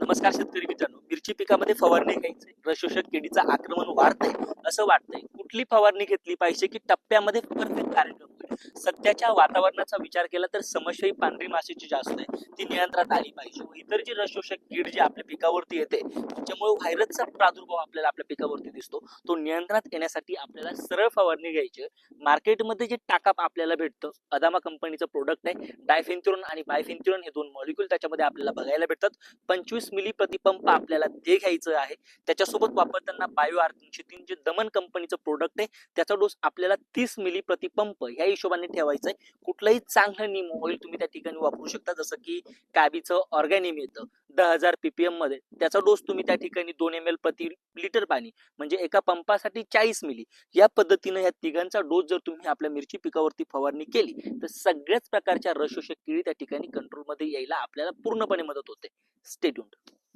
नमस्कार शेतकरी मित्रांनो, मिरची पिकामध्ये फवारणी घ्यायची, रसशोषक किडीचं आक्रमण वाढतंय असं वाटतंय. कुठली फवारणी घेतली पाहिजे की टप्प्यामध्ये परफेक्ट कार्यक्रम होईल? सध्याच्या वातावरणाचा विचार केला तर समस्या ही पांढरी माशीची जास्त आहे, ती नियंत्रणात आली पाहिजे. व इतर जी रसशोषक कीड जी आपल्या पिकावरती येते, त्याच्यामुळे व्हायरसचा प्रादुर्भाव आपल्याला आपल्या पिकावरती दिसतो, तो नियंत्रणात येण्यासाठी आपल्याला सरळ फवारणी घ्यायची. मार्केटमध्ये जे टाकाप आपल्याला भेटतं, अदामा कंपनीचं प्रोडक्ट आहे. डायफेन्थ्युरॉन आणि बायफेन्थ्युरॉन हे दोन मॉलिक्यूल त्याच्यामध्ये आपल्याला बघायला भेटतात. 25 मिली प्रतिपंप आपल्याला ते घ्यायचं आहे. त्याच्यासोबत वापरताना बायो आर 303 जे दमन कंपनीचं प्रोडक्ट आहे, त्याचा डोस आपल्याला 30 मिली प्रतिपंप या हिशोबाने ठेवायचा आहे. कुठलंही चांगलं नीम ऑइल तुम्ही त्या ठिकाणी वापरू शकता, जसं की कॅबीचं ऑर्गॅनिम येतं 10,000 ppm मध्ये, त्याचा डोस तुम्ही त्या ठिकाणी 2 ml प्रति लिटर पाणी, म्हणजे एका पंपासाठी 40 मिली या पद्धतीने या तिघांचा डोस जर तुम्ही आपल्या मिरची पिकावरती फवारणी केली तर सगळ्याच प्रकारच्या रसशोषक किडी त्या ठिकाणी कंट्रोलमध्ये यायला आपल्याला पूर्णपणे मदत होते. Stay tuned.